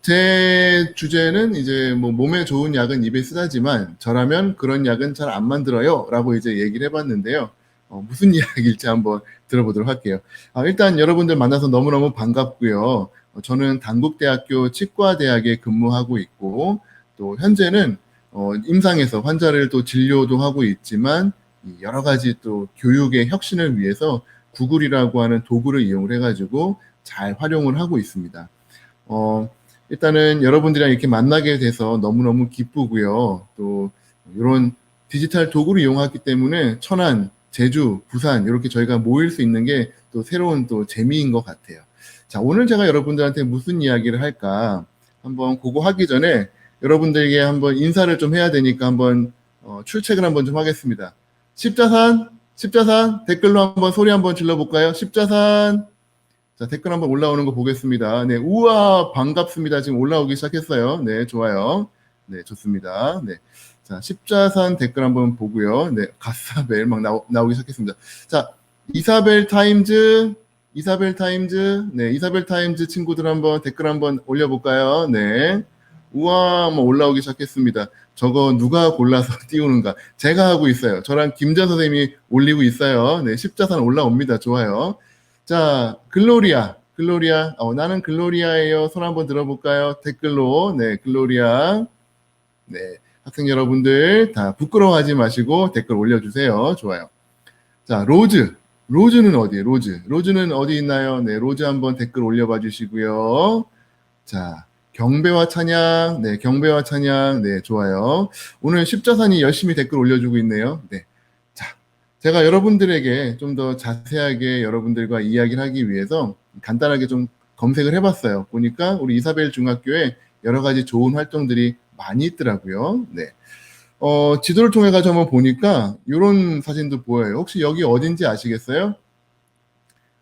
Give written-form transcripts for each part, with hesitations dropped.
제 주제는 이제 뭐 몸에 좋은 약은 입에 쓰다지만 저라면 그런 약은 잘 안 만들어요 라고 이제 얘기를 해봤는데요. 무슨 이야기일지 한번 들어보도록 할게요. 일단 여러분들 만나서 너무너무 반갑고요. 저는 단국대학교 치과대학에 근무하고 있고 또 현재는 임상에서 환자를 또 진료도 하고 있지만 이 여러 가지 또 교육의 혁신을 위해서 구글이라고 하는 도구를 이용을 해가지고 잘 활용을 하고 있습니다. 어, 일단은 여러분들이랑 이렇게 만나게 돼서 너무너무 기쁘고요. 또 이런 디지털 도구를 이용하기 때문에 천안, 제주, 부산 이렇게 저희가 모일 수 있는 게 또 새로운 또 재미인 것 같아요. 자, 오늘 제가 여러분들한테 무슨 이야기를 할까 한번 그거 하기 전에 여러분들에게 한번 인사를 좀 해야 되니까 한번 출첵을 한번 좀 하겠습니다. 십자산, 십자산 댓글로 한번 소리 한번 질러볼까요? 십자산. 자, 댓글 한번 올라오는 거 보겠습니다. 네, 우와, 반갑습니다. 지금 올라오기 시작했어요. 네, 좋아요. 네, 좋습니다. 네. 자, 십자산 댓글 한번 보고요. 네, 가사벨 막 나오기 시작했습니다. 자, 이사벨 타임즈, 이사벨 타임즈, 네, 이사벨 타임즈 친구들 한번 댓글 한번 올려볼까요? 네. 우와, 뭐 올라오기 시작했습니다. 저거 누가 골라서 띄우는가? 제가 하고 있어요. 저랑 김자 선생님이 올리고 있어요. 네, 십자산 올라옵니다. 좋아요. 자, 글로리아, 글로리아. 나는 글로리아예요. 손 한번 들어볼까요? 댓글로. 네, 글로리아. 네, 학생 여러분들 다 부끄러워하지 마시고 댓글 올려주세요. 좋아요. 자, 로즈. 로즈는 어디에? 로즈. 로즈는 어디 있나요? 네, 로즈 한번 댓글 올려봐 주시고요. 자, 경배와 찬양. 네, 경배와 찬양. 네, 좋아요. 오늘 십자산이 열심히 댓글 올려주고 있네요. 네. 자, 제가 여러분들에게 좀 더 자세하게 여러분들과 이야기를 하기 위해서 간단하게 좀 검색을 해봤어요. 보니까 우리 이사벨 중학교에 여러 가지 좋은 활동들이 많이 있더라고요. 네. 지도를 통해 가지고 한번 보니까 이런 사진도 보여요. 혹시 여기 어딘지 아시겠어요?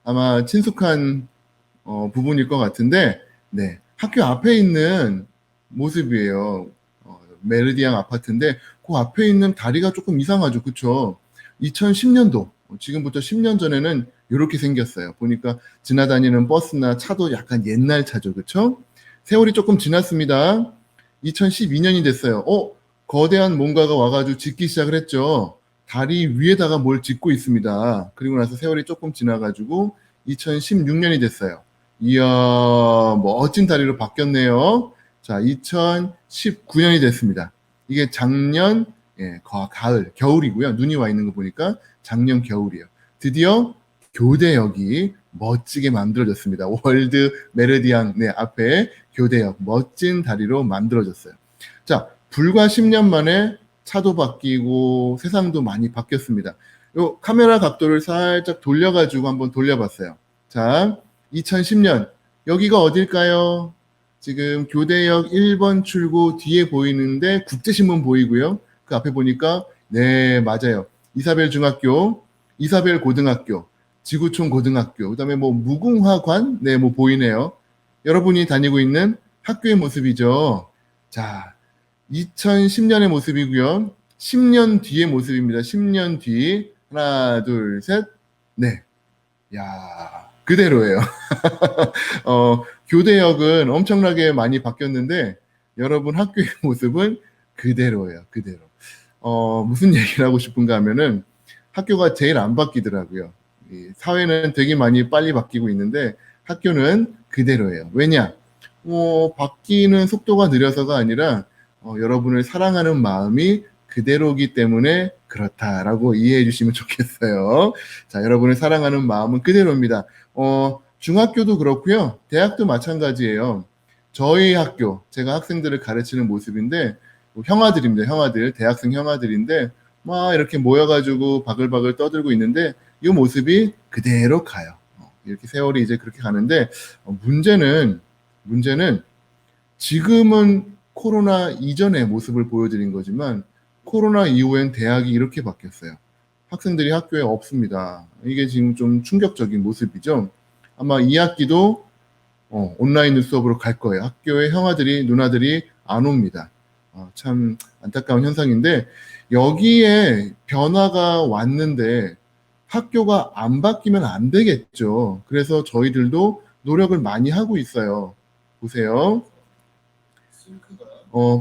아마 친숙한 부분일 것 같은데, 네. 학교 앞에 있는 모습이에요. 메르디앙 아파트인데, 그 앞에 있는 다리가 조금 이상하죠. 그쵸? 2010년도, 지금부터 10년 전에는 이렇게 생겼어요. 보니까 지나다니는 버스나 차도 약간 옛날 차죠. 그쵸? 세월이 조금 지났습니다. 2012년이 됐어요. 거대한 뭔가가 와가지고 짓기 시작을 했죠. 다리 위에다가 뭘 짓고 있습니다. 그리고 나서 세월이 조금 지나가지고 2016년이 됐어요. 이야, 멋진 다리로 바뀌었네요. 자, 2019년이 됐습니다. 이게 작년, 예, 가을, 겨울이고요. 눈이 와 있는 거 보니까 작년 겨울이에요. 드디어 교대역이 멋지게 만들어졌습니다. 월드 메르디앙, 네, 앞에 교대역, 멋진 다리로 만들어졌어요. 자, 불과 10년 만에 차도 바뀌고 세상도 많이 바뀌었습니다. 요 카메라 각도를 살짝 돌려가지고 한번 돌려봤어요. 자, 2010년 여기가 어딜까요? 지금 교대역 1번 출구 뒤에 보이는데 국제신문 보이고요. 그 앞에 보니까 네, 맞아요. 이사벨 중학교, 이사벨 고등학교, 지구촌 고등학교, 그다음에 뭐 무궁화관, 네, 뭐 보이네요. 여러분이 다니고 있는 학교의 모습이죠. 자, 2010년의 모습이고요. 10년 뒤의 모습입니다. 10년 뒤. 하나, 둘, 셋. 네. 야, 그대로예요. 교대역은 엄청나게 많이 바뀌었는데 여러분 학교의 모습은 그대로예요. 그대로. 무슨 얘기를 하고 싶은가 하면은 학교가 제일 안 바뀌더라고요. 이 사회는 되게 많이 빨리 바뀌고 있는데 학교는 그대로예요. 왜냐? 바뀌는 속도가 느려서가 아니라 여러분을 사랑하는 마음이 그대로기 때문에 그렇다라고 이해해 주시면 좋겠어요. 자, 여러분을 사랑하는 마음은 그대로입니다. 중학교도 그렇고요. 대학도 마찬가지예요. 저희 학교, 제가 학생들을 가르치는 모습인데, 형아들입니다. 형아들, 대학생 형아들인데, 막 이렇게 모여가지고 바글바글 떠들고 있는데, 이 모습이 그대로 가요. 이렇게 세월이 이제 그렇게 가는데, 문제는 지금은 코로나 이전의 모습을 보여드린 거지만 코로나 이후엔 대학이 이렇게 바뀌었어요. 학생들이 학교에 없습니다. 이게 지금 좀 충격적인 모습이죠. 아마 2학기도 온라인 수업으로 갈 거예요. 학교에 형아들이, 누나들이 안 옵니다. 참 안타까운 현상인데 여기에 변화가 왔는데 학교가 안 바뀌면 안 되겠죠. 그래서 저희들도 노력을 많이 하고 있어요. 보세요.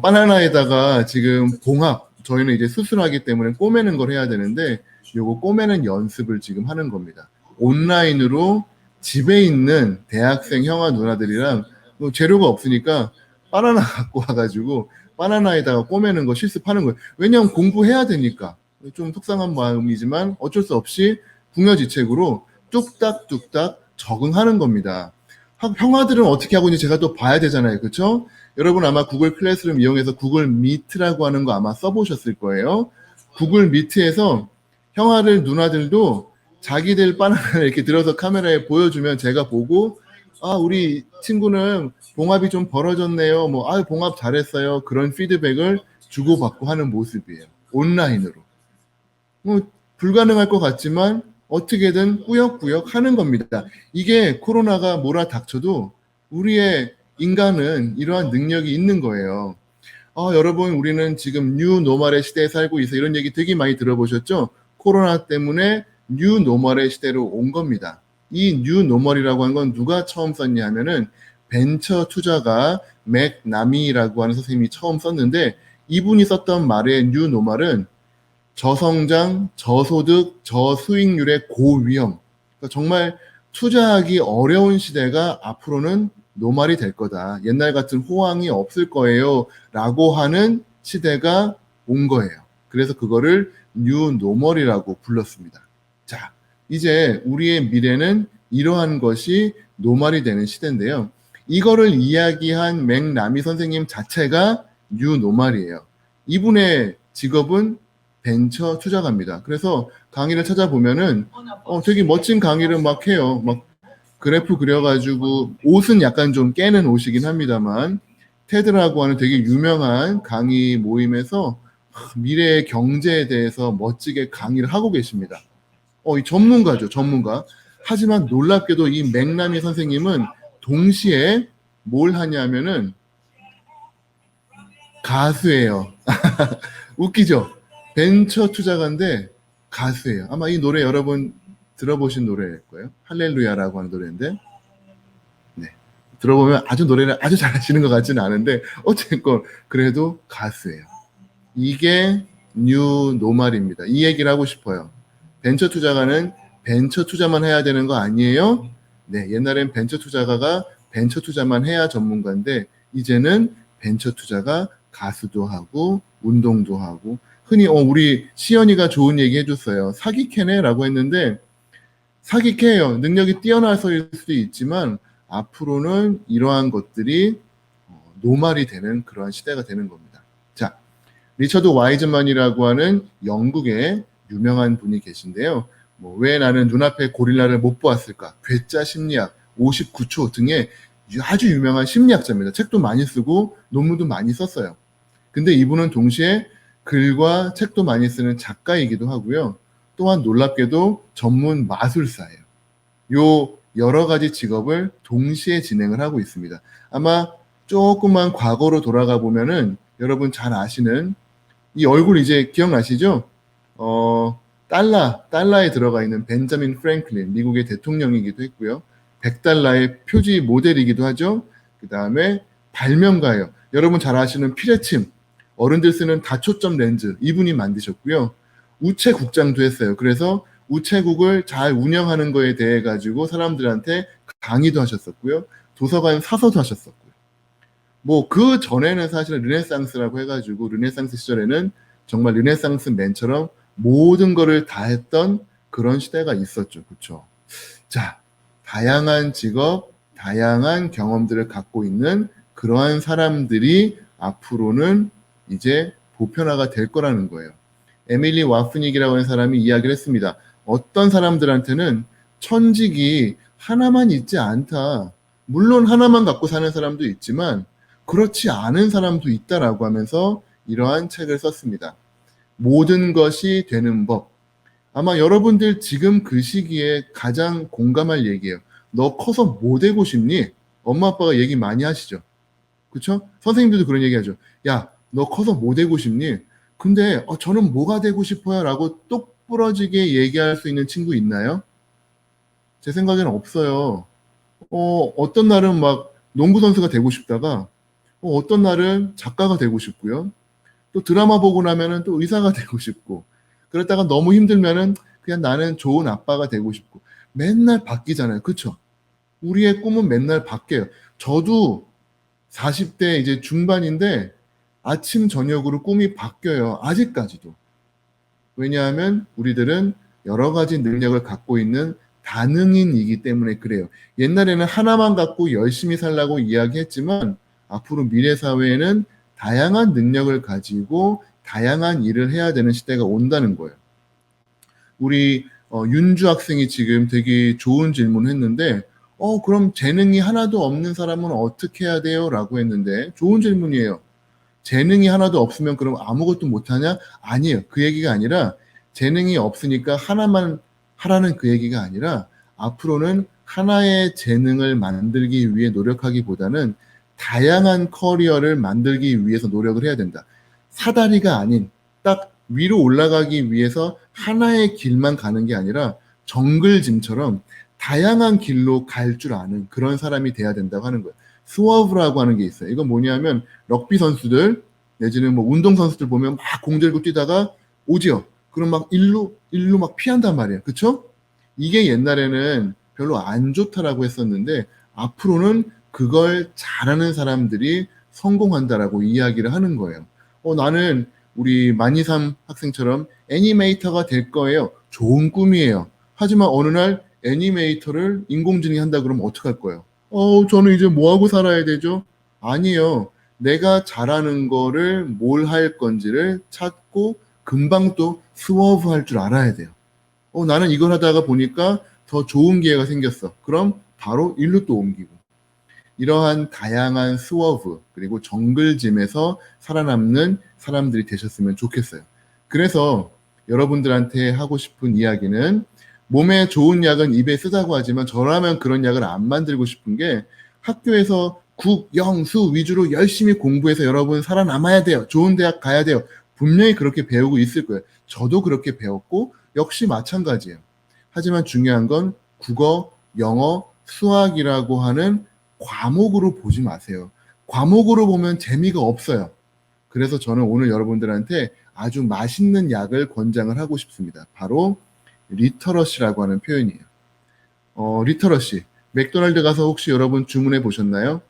바나나에다가 지금 봉합, 저희는 이제 수술하기 때문에 꼬매는 걸 해야 되는데 요거 꼬매는 연습을 지금 하는 겁니다. 온라인으로 집에 있는 대학생 형아 누나들이랑 뭐 재료가 없으니까 바나나 갖고 와가지고 바나나에다가 꼬매는 거 실습하는 거예요. 왜냐하면 공부해야 되니까. 좀 속상한 마음이지만 어쩔 수 없이 궁여지책으로 뚝딱뚝딱 적응하는 겁니다. 형아들은 어떻게 하고 있는지 제가 또 봐야 되잖아요. 그렇죠? 여러분 아마 구글 클래스룸 이용해서 구글 미트라고 하는 거 아마 써보셨을 거예요. 구글 미트에서 형아들 누나들도 자기들 바나나를 이렇게 들어서 카메라에 보여주면 제가 보고 우리 친구는 봉합이 좀 벌어졌네요. 뭐 봉합 잘했어요. 그런 피드백을 주고받고 하는 모습이에요. 온라인으로. 뭐 불가능할 것 같지만 어떻게든 꾸역꾸역 하는 겁니다. 이게 코로나가 몰아닥쳐도 우리의 인간은 이러한 능력이 있는 거예요. 여러분 우리는 지금 뉴 노멀의 시대에 살고 있어 이런 얘기 되게 많이 들어보셨죠? 코로나 때문에 뉴 노멀의 시대로 온 겁니다. 이 뉴 노멀이라고 하는 건 누가 처음 썼냐 하면은 벤처 투자가 맥 나미라고 하는 선생님이 처음 썼는데 이분이 썼던 말의 뉴 노멀은 저성장, 저소득, 저수익률의 고위험. 그러니까 정말 투자하기 어려운 시대가 앞으로는 노말이 될 거다. 옛날 같은 호황이 없을 거예요. 라고 하는 시대가 온 거예요. 그래서 그거를 뉴 노멀이라고 불렀습니다. 자, 이제 우리의 미래는 이러한 것이 노말이 되는 시대인데요. 이거를 이야기한 맥나미 선생님 자체가 뉴 노말이에요. 이분의 직업은 벤처 투자가입니다. 그래서 강의를 찾아보면은 되게 멋진 강의를 막 해요. 막 그래프 그려가지고 옷은 약간 좀 깨는 옷이긴 합니다만 테드라고 하는 되게 유명한 강의 모임에서 미래의 경제에 대해서 멋지게 강의를 하고 계십니다. 이 전문가죠, 전문가. 하지만 놀랍게도 이 맥나미 선생님은 동시에 뭘 하냐면은 가수예요. 웃기죠? 벤처 투자가인데 가수예요. 아마 이 노래 여러분 들어보신 노래일 거예요. 할렐루야라고 하는 노래인데 네. 들어보면 아주 노래를 아주 잘하시는 것 같지는 않은데 어쨌건 그래도 가수예요. 이게 뉴 노말입니다. 이 얘기를 하고 싶어요. 벤처 투자가는 벤처 투자만 해야 되는 거 아니에요? 네, 옛날엔 벤처 투자가가 벤처 투자만 해야 전문가인데 이제는 벤처 투자가 가수도 하고 운동도 하고 흔히 우리 시연이가 좋은 얘기 해줬어요. 사기캐네 라고 했는데 사기캐예요. 능력이 뛰어나서일 수도 있지만 앞으로는 이러한 것들이 노말이 되는 그러한 시대가 되는 겁니다. 자, 리처드 와이즈만이라고 하는 영국의 유명한 분이 계신데요. 왜 나는 눈앞에 고릴라를 못 보았을까? 괴짜 심리학 59초 등의 아주 유명한 심리학자입니다. 책도 많이 쓰고 논문도 많이 썼어요. 근데 이분은 동시에 글과 책도 많이 쓰는 작가이기도 하고요. 또한 놀랍게도 전문 마술사예요. 요 여러 가지 직업을 동시에 진행을 하고 있습니다. 아마 조금만 과거로 돌아가 보면은 여러분 잘 아시는 이 얼굴 이제 기억나시죠? 달러에 들어가 있는 벤자민 프랭클린, 미국의 대통령이기도 했고요. 100달러의 표지 모델이기도 하죠. 그 다음에 발명가예요. 여러분 잘 아시는 피레침, 어른들 쓰는 다초점 렌즈, 이분이 만드셨고요. 우체국장도 했어요. 그래서 우체국을 잘 운영하는 거에 대해 가지고 사람들한테 강의도 하셨었고요. 도서관 사서도 하셨었고요. 그 전에는 사실은 르네상스라고 해가지고 르네상스 시절에는 정말 르네상스 맨처럼 모든 거를 다 했던 그런 시대가 있었죠. 그렇죠? 자, 다양한 직업, 다양한 경험들을 갖고 있는 그러한 사람들이 앞으로는 이제 보편화가 될 거라는 거예요. 에밀리 와프닉이라고 하는 사람이 이야기를 했습니다. 어떤 사람들한테는 천직이 하나만 있지 않다. 물론 하나만 갖고 사는 사람도 있지만 그렇지 않은 사람도 있다라고 하면서 이러한 책을 썼습니다. 모든 것이 되는 법. 아마 여러분들 지금 그 시기에 가장 공감할 얘기예요. 너 커서 뭐 되고 싶니? 엄마 아빠가 얘기 많이 하시죠. 그렇죠? 선생님들도 그런 얘기 하죠. 야, 너 커서 뭐 되고 싶니? 근데 저는 뭐가 되고 싶어요? 라고 똑부러지게 얘기할 수 있는 친구 있나요? 제 생각에는 없어요. 어떤 날은 막 농구 선수가 되고 싶다가 어떤 날은 작가가 되고 싶고요. 또 드라마 보고 나면은 또 의사가 되고 싶고, 그러다가 너무 힘들면은 그냥 나는 좋은 아빠가 되고 싶고, 맨날 바뀌잖아요. 그쵸? 우리의 꿈은 맨날 바뀌어요. 저도 40대 이제 중반인데 아침 저녁으로 꿈이 바뀌어요. 아직까지도. 왜냐하면 우리들은 여러 가지 능력을 갖고 있는 다능인이기 때문에 그래요. 옛날에는 하나만 갖고 열심히 살라고 이야기했지만 앞으로 미래 사회에는 다양한 능력을 가지고 다양한 일을 해야 되는 시대가 온다는 거예요. 우리 윤주 학생이 지금 되게 좋은 질문을 했는데 그럼 재능이 하나도 없는 사람은 어떻게 해야 돼요? 라고 했는데 좋은 질문이에요. 재능이 하나도 없으면 그럼 아무것도 못하냐? 아니에요. 그 얘기가 아니라 재능이 없으니까 하나만 하라는 그 얘기가 아니라 앞으로는 하나의 재능을 만들기 위해 노력하기보다는 다양한 커리어를 만들기 위해서 노력을 해야 된다. 사다리가 아닌 딱 위로 올라가기 위해서 하나의 길만 가는 게 아니라 정글짐처럼 다양한 길로 갈 줄 아는 그런 사람이 돼야 된다고 하는 거예요. 스워브라고 하는 게 있어요. 이건 뭐냐면 럭비 선수들 내지는 뭐 운동 선수들 보면 막 공 들고 뛰다가 오지요. 그럼 막 일루 막 피한단 말이에요. 그쵸? 이게 옛날에는 별로 안 좋다라고 했었는데 앞으로는 그걸 잘하는 사람들이 성공한다라고 이야기를 하는 거예요. 나는 우리 만이삼 학생처럼 애니메이터가 될 거예요. 좋은 꿈이에요. 하지만 어느 날 애니메이터를 인공지능이 한다 그러면 어떡할 거예요? 저는 이제 뭐 하고 살아야 되죠? 아니요. 내가 잘하는 거를 뭘 할 건지를 찾고 금방 또 스워브 할 줄 알아야 돼요. 나는 이걸 하다가 보니까 더 좋은 기회가 생겼어. 그럼 바로 일로 또 옮기고. 이러한 다양한 스워브 그리고 정글짐에서 살아남는 사람들이 되셨으면 좋겠어요. 그래서 여러분들한테 하고 싶은 이야기는 몸에 좋은 약은 입에 쓰자고 하지만 저라면 그런 약을 안 만들고 싶은 게 학교에서 국, 영, 수 위주로 열심히 공부해서 여러분 살아남아야 돼요. 좋은 대학 가야 돼요. 분명히 그렇게 배우고 있을 거예요. 저도 그렇게 배웠고 역시 마찬가지예요. 하지만 중요한 건 국어, 영어, 수학이라고 하는 과목으로 보지 마세요. 과목으로 보면 재미가 없어요. 그래서 저는 오늘 여러분들한테 아주 맛있는 약을 권장을 하고 싶습니다. 바로 리터러시라고 하는 표현이에요. 리터러시. 맥도날드 가서 혹시 여러분 주문해 보셨나요?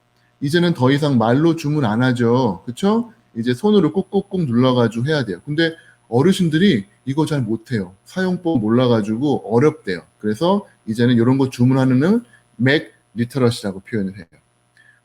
이제는 더 이상 말로 주문 안 하죠. 그쵸? 이제 손으로 꾹꾹꾹 눌러가지고 해야 돼요. 근데 어르신들이 이거 잘 못해요. 사용법 몰라가지고 어렵대요. 그래서 이제는 이런 거 주문하는 맥 리터러시라고 표현을 해요.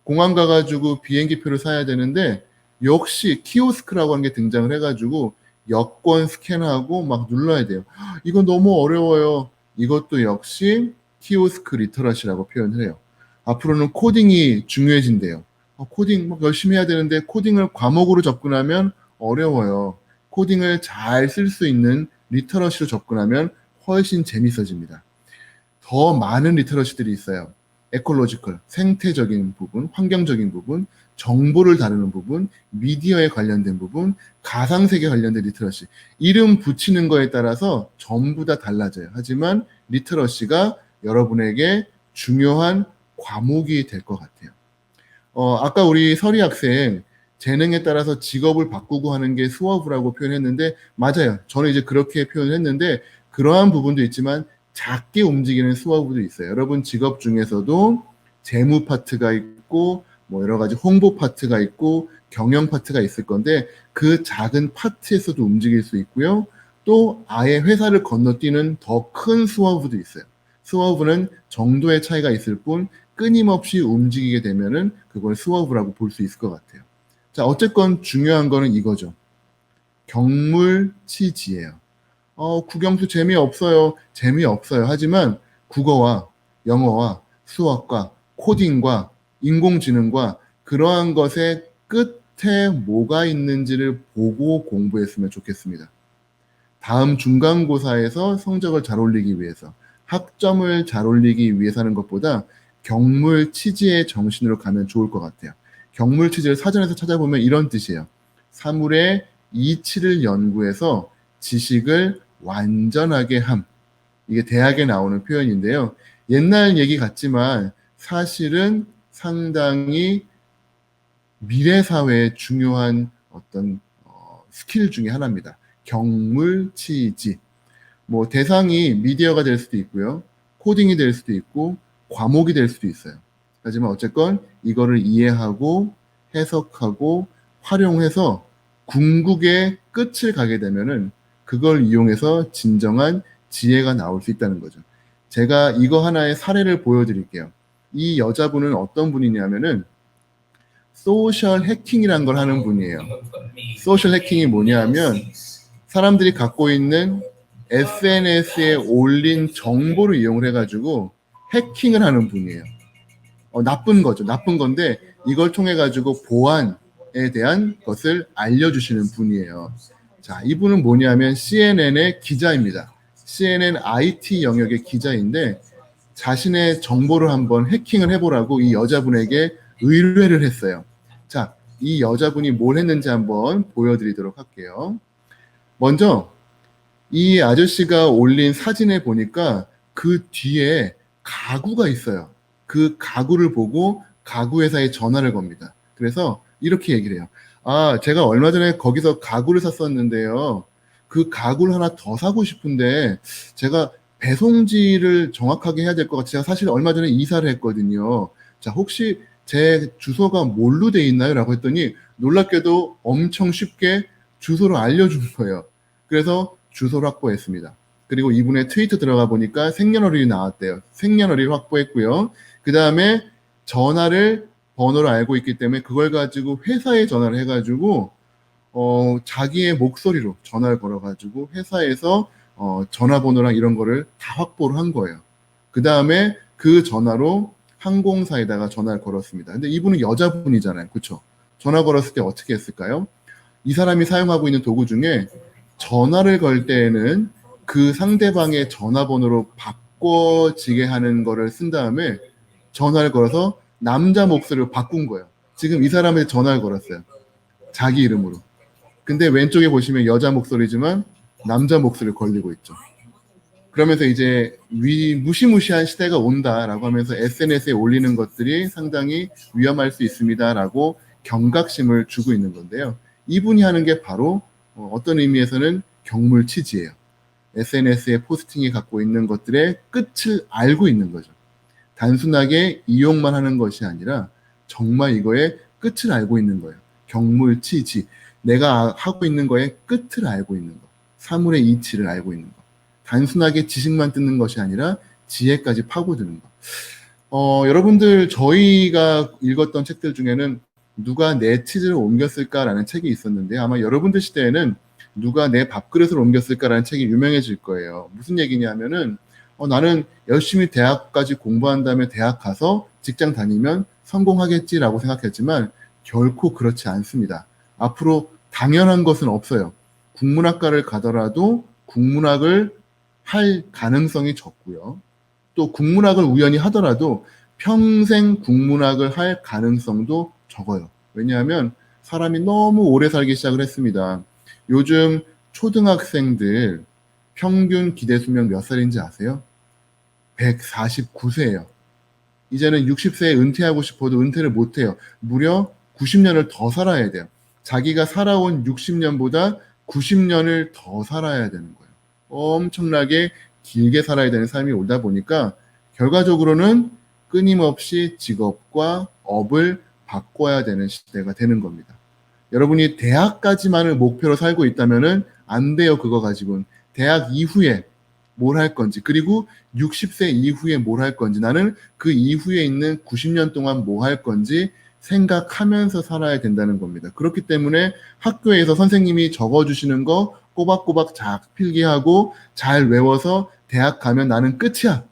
공항 가가지고 비행기표를 사야 되는데 역시 키오스크라고 하는 게 등장을 해가지고 여권 스캔하고 막 눌러야 돼요. 이건 너무 어려워요. 이것도 역시 키오스크 리터러시라고 표현을 해요. 앞으로는 코딩이 중요해진대요. 코딩 막 열심히 해야 되는데 코딩을 과목으로 접근하면 어려워요. 코딩을 잘 쓸 수 있는 리터러시로 접근하면 훨씬 재밌어집니다. 더 많은 리터러시들이 있어요. 에콜로지컬, 생태적인 부분, 환경적인 부분, 정보를 다루는 부분, 미디어에 관련된 부분, 가상세계 관련된 리터러시. 이름 붙이는 거에 따라서 전부 다 달라져요. 하지만 리터러시가 여러분에게 중요한 과목이 될 것 같아요. 아까 우리 서리 학생 재능에 따라서 직업을 바꾸고 하는 게 수업이라고 표현했는데 맞아요. 저는 이제 그렇게 표현했는데 그러한 부분도 있지만 작게 움직이는 수업도 있어요. 여러분 직업 중에서도 재무 파트가 있고 뭐 여러 가지 홍보 파트가 있고 경영 파트가 있을 건데 그 작은 파트에서도 움직일 수 있고요. 또 아예 회사를 건너뛰는 더 큰 수업도 있어요. 수업은 정도의 차이가 있을 뿐 끊임없이 움직이게 되면은 그걸 수업이라고 볼 수 있을 것 같아요. 자, 어쨌건 중요한 거는 이거죠. 경물치지예요. 국영수 재미없어요. 재미없어요. 하지만 국어와 영어와 수학과 코딩과 인공지능과 그러한 것의 끝에 뭐가 있는지를 보고 공부했으면 좋겠습니다. 다음 중간고사에서 성적을 잘 올리기 위해서 학점을 잘 올리기 위해서 하는 것보다 경물치지의 정신으로 가면 좋을 것 같아요. 경물치지를 사전에서 찾아보면 이런 뜻이에요. 사물의 이치를 연구해서 지식을 완전하게 함. 이게 대학에 나오는 표현인데요. 옛날 얘기 같지만 사실은 상당히 미래 사회에 중요한 어떤 스킬 중에 하나입니다. 경물치지. 뭐 대상이 미디어가 될 수도 있고요. 코딩이 될 수도 있고 과목이 될 수도 있어요. 하지만 어쨌건 이거를 이해하고 해석하고 활용해서 궁극의 끝을 가게 되면은 그걸 이용해서 진정한 지혜가 나올 수 있다는 거죠. 제가 이거 하나의 사례를 보여드릴게요. 이 여자분은 어떤 분이냐면은 소셜 해킹이라는 걸 하는 분이에요. 소셜 해킹이 뭐냐면 사람들이 갖고 있는 SNS에 올린 정보를 이용을 해가지고 해킹을 하는 분이에요. 나쁜 거죠. 나쁜 건데 이걸 통해 가지고 보안에 대한 것을 알려주시는 분이에요. 자, 이분은 뭐냐면 CNN의 기자입니다. CNN IT 영역의 기자인데 자신의 정보를 한번 해킹을 해보라고 이 여자분에게 의뢰를 했어요. 자, 이 여자분이 뭘 했는지 한번 보여드리도록 할게요. 먼저 이 아저씨가 올린 사진에 보니까 그 뒤에 가구가 있어요. 그 가구를 보고 가구 회사에 전화를 겁니다. 그래서 이렇게 얘기를 해요. 아, 제가 얼마 전에 거기서 가구를 샀었는데요. 그 가구를 하나 더 사고 싶은데 제가 배송지를 정확하게 해야 될 것 같아요. 제가 사실 얼마 전에 이사를 했거든요. 자, 혹시 제 주소가 뭘로 돼 있나요? 라고 했더니 놀랍게도 엄청 쉽게 주소를 알려준 거예요. 그래서 주소를 확보했습니다. 그리고 이분의 트위터 들어가 보니까 생년월일이 나왔대요. 생년월일 확보했고요. 그 다음에 번호를 알고 있기 때문에 그걸 가지고 회사에 전화를 해가지고 자기의 목소리로 전화를 걸어가지고 회사에서 전화번호랑 이런 거를 다 확보를 한 거예요. 그 다음에 그 전화로 항공사에다가 전화를 걸었습니다. 근데 이분은 여자분이잖아요. 그렇죠? 전화 걸었을 때 어떻게 했을까요? 이 사람이 사용하고 있는 도구 중에 전화를 걸 때에는 그 상대방의 전화번호로 바꿔지게 하는 거를 쓴 다음에 전화를 걸어서 남자 목소리로 바꾼 거예요. 지금 이 사람한테 전화를 걸었어요. 자기 이름으로. 근데 왼쪽에 보시면 여자 목소리지만 남자 목소리를 걸리고 있죠. 그러면서 이제 무시무시한 시대가 온다라고 하면서 SNS에 올리는 것들이 상당히 위험할 수 있습니다라고 경각심을 주고 있는 건데요. 이분이 하는 게 바로 어떤 의미에서는 경물치지예요. SNS에 포스팅이 갖고 있는 것들의 끝을 알고 있는 거죠. 단순하게 이용만 하는 것이 아니라 정말 이거의 끝을 알고 있는 거예요. 경물치지. 내가 하고 있는 거의 끝을 알고 있는 거. 사물의 이치를 알고 있는 거. 단순하게 지식만 듣는 것이 아니라 지혜까지 파고드는 거. 여러분들 저희가 읽었던 책들 중에는 누가 내 치즈를 옮겼을까라는 책이 있었는데 아마 여러분들 시대에는 누가 내 밥그릇을 옮겼을까라는 책이 유명해질 거예요. 무슨 얘기냐면은 나는 열심히 대학까지 공부한 다음에 대학 가서 직장 다니면 성공하겠지라고 생각했지만 결코 그렇지 않습니다. 앞으로 당연한 것은 없어요. 국문학과를 가더라도 국문학을 할 가능성이 적고요. 또 국문학을 우연히 하더라도 평생 국문학을 할 가능성도 적어요. 왜냐하면 사람이 너무 오래 살기 시작을 했습니다. 요즘 초등학생들 평균 기대 수명 몇 살인지 아세요? 149세예요. 이제는 60세에 은퇴하고 싶어도 은퇴를 못해요. 무려 90년을 더 살아야 돼요. 자기가 살아온 60년보다 90년을 더 살아야 되는 거예요. 엄청나게 길게 살아야 되는 삶이 오다 보니까 결과적으로는 끊임없이 직업과 업을 바꿔야 되는 시대가 되는 겁니다. 여러분이 대학까지만을 목표로 살고 있다면은 안 돼요. 그거 가지고는. 대학 이후에 뭘 할 건지, 그리고 60세 이후에 뭘 할 건지, 나는 그 이후에 있는 90년 동안 뭐 할 건지 생각하면서 살아야 된다는 겁니다. 그렇기 때문에 학교에서 선생님이 적어주시는 거 꼬박꼬박 잘 필기하고 잘 외워서 대학 가면 나는 끝이야.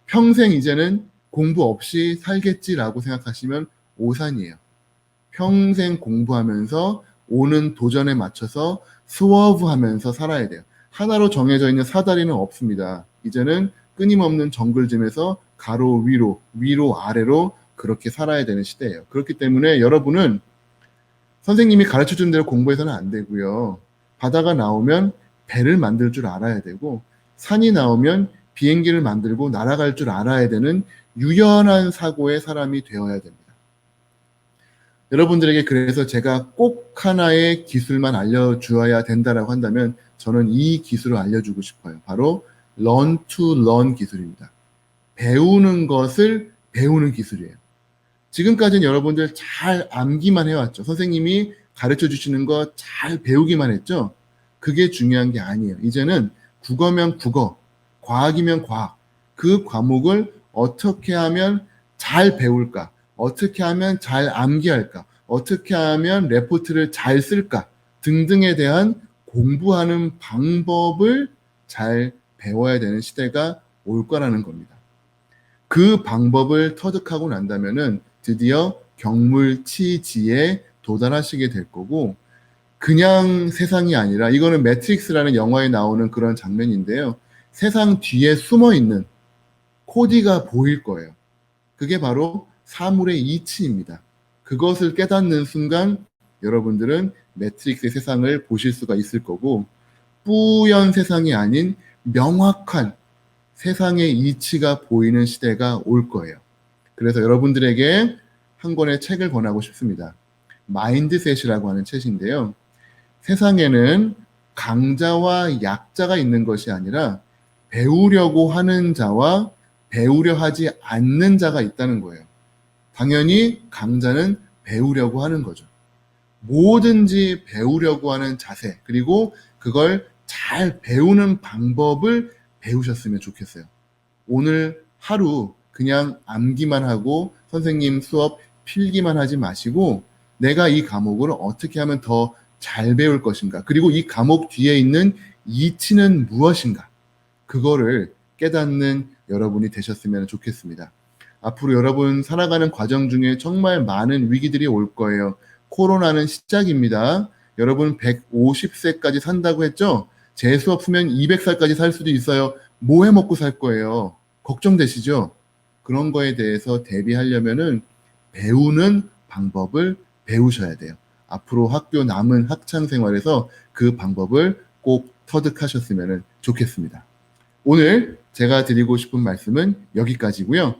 평생 이제는 공부 없이 살겠지라고 생각하시면 오산이에요. 평생 공부하면서 오는 도전에 맞춰서 스워브하면서 살아야 돼요. 하나로 정해져 있는 사다리는 없습니다. 이제는 끊임없는 정글짐에서 가로 위로, 위로 아래로 그렇게 살아야 되는 시대예요. 그렇기 때문에 여러분은 선생님이 가르쳐준 대로 공부해서는 안 되고요. 바다가 나오면 배를 만들 줄 알아야 되고 산이 나오면 비행기를 만들고 날아갈 줄 알아야 되는 유연한 사고의 사람이 되어야 됩니다. 여러분들에게 그래서 제가 꼭 하나의 기술만 알려주어야 된다라고 한다면 저는 이 기술을 알려주고 싶어요. 바로 learn to learn 기술입니다. 배우는 것을 배우는 기술이에요. 지금까지는 여러분들 잘 암기만 해왔죠. 선생님이 가르쳐 주시는 거 잘 배우기만 했죠. 그게 중요한 게 아니에요. 이제는 국어면 국어, 과학이면 과학, 그 과목을 어떻게 하면 잘 배울까? 어떻게 하면 잘 암기할까? 어떻게 하면 레포트를 잘 쓸까? 등등에 대한 공부하는 방법을 잘 배워야 되는 시대가 올 거라는 겁니다. 그 방법을 터득하고 난다면은 드디어 경물치지에 도달하시게 될 거고, 그냥 세상이 아니라, 이거는 매트릭스라는 영화에 나오는 그런 장면인데요. 세상 뒤에 숨어 있는 코디가 보일 거예요. 그게 바로 사물의 이치입니다. 그것을 깨닫는 순간 여러분들은 매트릭스의 세상을 보실 수가 있을 거고, 뿌연 세상이 아닌 명확한 세상의 이치가 보이는 시대가 올 거예요. 그래서 여러분들에게 한 권의 책을 권하고 싶습니다. 마인드셋이라고 하는 책인데요. 세상에는 강자와 약자가 있는 것이 아니라 배우려고 하는 자와 배우려 하지 않는 자가 있다는 거예요. 당연히 강자는 배우려고 하는 거죠. 뭐든지 배우려고 하는 자세, 그리고 그걸 잘 배우는 방법을 배우셨으면 좋겠어요. 오늘 하루 그냥 암기만 하고 선생님 수업 필기만 하지 마시고, 내가 이 과목을 어떻게 하면 더 잘 배울 것인가, 그리고 이 과목 뒤에 있는 이치는 무엇인가, 그거를 깨닫는 여러분이 되셨으면 좋겠습니다. 앞으로 여러분 살아가는 과정 중에 정말 많은 위기들이 올 거예요. 코로나는 시작입니다. 여러분 150세까지 산다고 했죠? 재수 없으면 200살까지 살 수도 있어요. 뭐 해 먹고 살 거예요? 걱정되시죠? 그런 거에 대해서 대비하려면은 배우는 방법을 배우셔야 돼요. 앞으로 학교 남은 학창 생활에서 그 방법을 꼭 터득하셨으면 좋겠습니다. 오늘 제가 드리고 싶은 말씀은 여기까지고요.